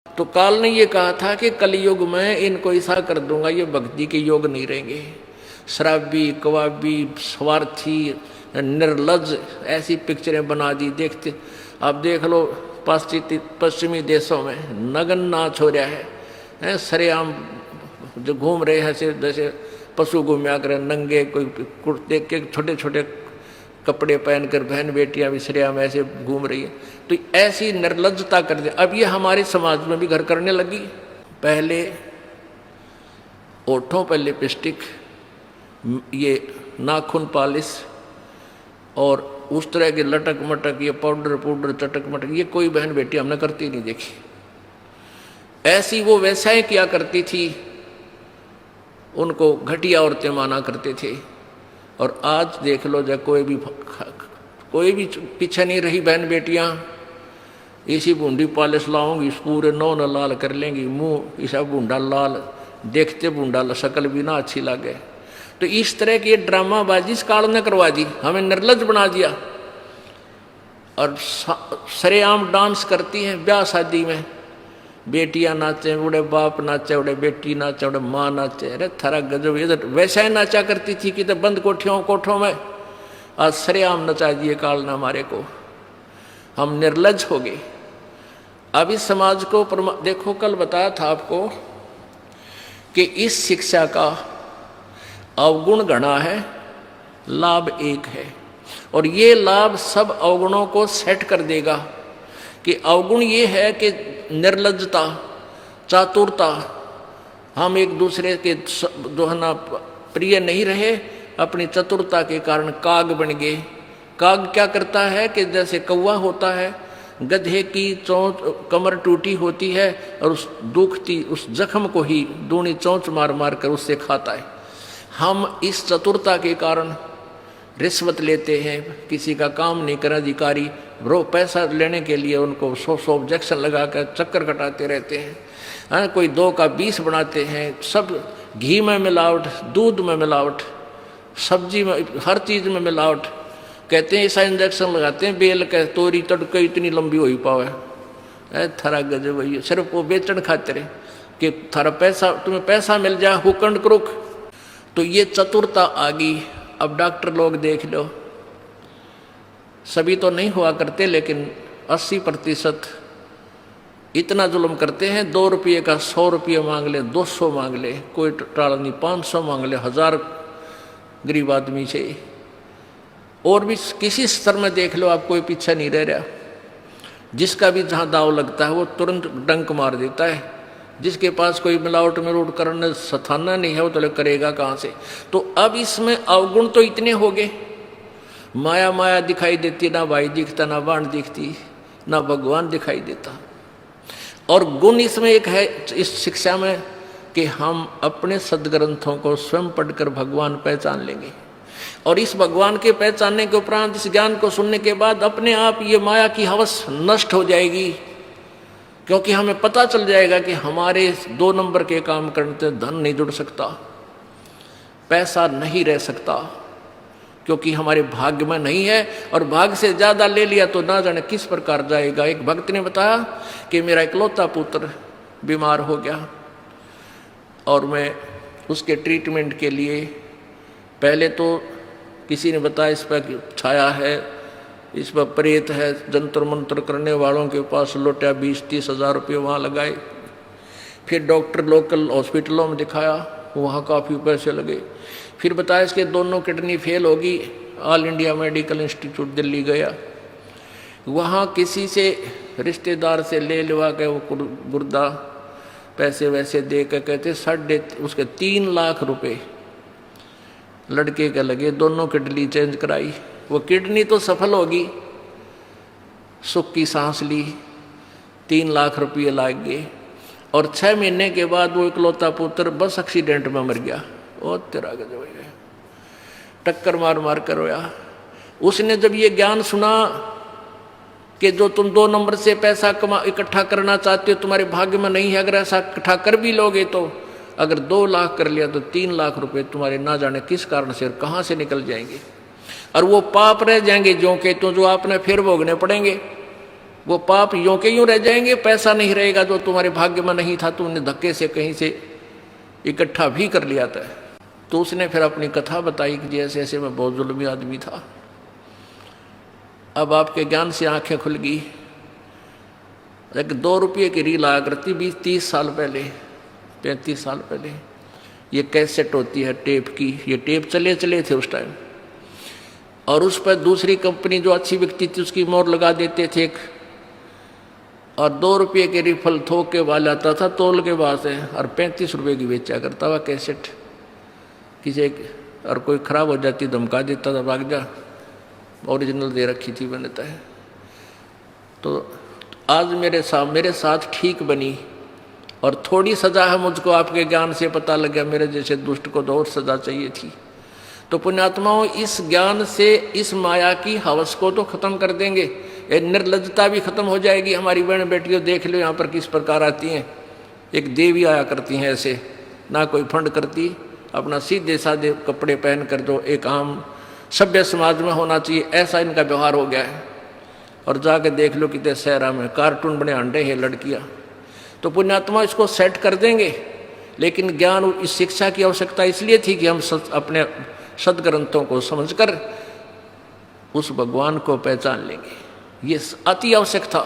तो काल ने ये कहा था कि कलयुग में इनको ऐसा कर दूंगा, ये भक्ति के योग नहीं रहेंगे। शराबी, कवाबी, स्वार्थी, निर्लज, ऐसी पिक्चरें बना दी। देखते आप देख लो पश्चिमी देशों में नग्न नाच हो रहा है, सरेआम जो घूम रहे हैं जैसे पशु घूमया करे नंगे, कोई कुर्ते के छोटे छोटे कपड़े पहनकर बहन बेटियां भी सरेआम ऐसे घूम रही है। तो ऐसी निर्लज्जता कर दे। अब ये हमारे समाज में भी घर करने लगी। पहले ओठों पर लिपस्टिक, ये नाखून पॉलिश और उस तरह के लटक मटक, ये पाउडर चटक मटक, ये कोई बहन बेटी हमने करती नहीं देखी। ऐसी वो वैसाएं किया करती थी, उनको घटिया औरतें माना करते थे। और आज देख लो, जब कोई भी पीछे नहीं रही बहन बेटियां, इसी बूंदी पॉलिश लाऊंगी, पूरे नौ न लाल कर लेंगी, मुंह ऐसा बूंदा लाल, देखते बूंदा शक्ल भी ना अच्छी लगे। तो इस तरह की ड्रामाबाजी इस काल ने करवा दी, हमें निर्लज बना दिया। और सरेआम डांस करती हैं ब्याह शादी में, बेटियां नाचे, उड़े बाप नाचे, उड़े बेटी नाचे, उड़े माँ नाचे। अरे थारा गजब, इधर वैसा ही नाचा करती थी कि तो बंद कोठों में, आज सरेआम नचा दिए काल ने हमारे को। हम निर्लज हो गए। अब इस समाज को देखो, कल बताया था आपको कि इस शिक्षा का अवगुण घना है, लाभ एक है। और ये लाभ सब अवगुणों को सेट कर देगा। कि अवगुण ये है कि निर्लज्जता, चातुरता, हम एक दूसरे के जो है ना प्रिय नहीं रहे, अपनी चतुरता के कारण काग बन गए। काग क्या करता है कि जैसे कौवा होता है, गधे की चोंच कमर टूटी होती है और उस दुखती उस जख्म को ही दूनी चोंच मार मार कर उससे खाता है। हम इस चतुरता के कारण रिश्वत लेते हैं, किसी का काम नहीं कर अधिकारी वो पैसा लेने के लिए उनको 100 ऑब्जेक्शन लगा कर चक्कर कटाते रहते हैं। कोई 2 का 20 बनाते हैं। सब घी में मिलावट, दूध में मिलावट, सब्जी में, हर चीज़ में मिलावट। कहते हैं ऐसा इंजेक्शन लगाते हैं बेल के तोरी तड़के इतनी लंबी हो ही पावे। थारा गजब है, सिर्फ वो बेचन खातिर कि थारा पैसा, तुम्हें पैसा मिल जाए, हुकंड क्रुक। तो ये चतुरता आ गई। अब डॉक्टर लोग देख लो, सभी तो नहीं हुआ करते लेकिन 80% इतना जुल्म करते हैं। 2 रुपये का 100 रुपये मांग ले, 200 मांग ले, कोई टाल नहीं, 500 मांग ले, 1000 गरीब आदमी से। और भी किसी स्तर में देख लो आप, कोई पीछा नहीं रह रहा। जिसका भी जहाँ दाव लगता है वो तुरंत डंक मार देता है। जिसके पास कोई मिलावट में रोड करने सथाना नहीं है वो तो करेगा कहाँ से। तो अब इसमें अवगुण तो इतने हो गए, माया माया दिखाई देती, ना भाई दिखता, ना बाण दिखती, ना भगवान दिखाई देता। और गुण इसमें एक है इस शिक्षा में कि हम अपने सदग्रंथों को स्वयं पढ़कर भगवान पहचान लेंगे। और इस भगवान के पहचानने के उपरांत, इस ज्ञान को सुनने के बाद अपने आप ये माया की हवस नष्ट हो जाएगी। क्योंकि हमें पता चल जाएगा कि हमारे 2 नंबर के काम करने से धन नहीं जुड़ सकता, पैसा नहीं रह सकता, क्योंकि हमारे भाग्य में नहीं है। और भाग्य से ज़्यादा ले लिया तो ना जाने किस प्रकार जाएगा। एक भक्त ने बताया कि मेरा इकलौता पुत्र बीमार हो गया और मैं उसके ट्रीटमेंट के लिए, पहले तो किसी ने बताया इस पर छाया है, इस पर प्रेत है, जंतर मंत्र करने वालों के पास लौटा 20-30 हज़ार रुपये वहाँ लगाए। फिर डॉक्टर लोकल हॉस्पिटलों में दिखाया, वहाँ काफ़ी पैसे लगे। फिर बताया इसके दोनों किडनी फेल होगी। All India medical institute Delhi गया, वहाँ किसी से रिश्तेदार से ले लिवा के वो गुर्दा पैसे वैसे दे के कहते उसके 3 लाख रुपए लड़के के लगे। दोनों किडनी चेंज कराई, वो किडनी तो सफल होगी, सुख की सांस ली, 3 लाख रुपये लाग गए। और 6 महीने के बाद वो इकलौता पुत्र बस एक्सीडेंट में मर गया। और तेरा गजब है, टक्कर मार मार कर रोया। उसने जब ये ज्ञान सुना कि जो तुम 2 नंबर से पैसा इकट्ठा करना चाहते हो तुम्हारे भाग्य में नहीं है, अगर ऐसा इकट्ठा कर भी लोगे तो अगर 2 लाख कर लिया तो 3 लाख रुपए तुम्हारे ना जाने किस कारण से और कहाँ से निकल जाएंगे। और वो पाप रह जाएंगे जो के तो, जो आपने फिर भोगने पड़ेंगे। वो पाप यों के यूं रह जाएंगे, पैसा नहीं रहेगा जो तुम्हारे भाग्य में नहीं था, तुमने धक्के से कहीं से इकट्ठा भी कर लिया था। तो उसने फिर अपनी कथा बताई कि ऐसे ऐसे मैं बहुत जुल्मी आदमी था। अब आपके ज्ञान से आंखें खुल गई। एक 2 रुपये की रील आया करती 20-30 साल पहले, 35 साल पहले। ये कैसेट होती है टेप की, ये टेप चले थे उस टाइम, और उस पर दूसरी कंपनी जो अच्छी बिकती थी उसकी मोहर लगा देते थे एक, और 2 रुपये के रिफल थोक के वाला आता था तोल के बाद से, और 35 रुपये की बेचा करता हुआ कैसेट। किसी और कोई खराब हो जाती धमका देता था, भाग जा, ओरिजिनल दे रखी थी बनता है। तो आज मेरे साथ ठीक बनी, और थोड़ी सजा है मुझको आपके ज्ञान से पता लग गया, मेरे जैसे दुष्ट को तो और सजा चाहिए थी। तो पुण्यात्माओं, इस ज्ञान से इस माया की हवस को तो खत्म कर देंगे, ये निर्लज्जता भी खत्म हो जाएगी। हमारी बहन बेटियों देख लो यहाँ पर किस प्रकार आती हैं, एक देवी आया करती हैं ऐसे, ना कोई फंड करती, अपना सीधे साधे कपड़े पहन कर जो एक आम सभ्य समाज में होना चाहिए ऐसा इनका व्यवहार हो गया है। और जाके देख लो कितने शहरा में कार्टून बने अंडे हैं लड़कियाँ। तो पुण्यात्मा इसको सेट कर देंगे, लेकिन ज्ञान इस शिक्षा की आवश्यकता इसलिए थी कि हम अपने सदग्रंथों को समझकर उस भगवान को पहचान लेंगे, ये अति आवश्यक था।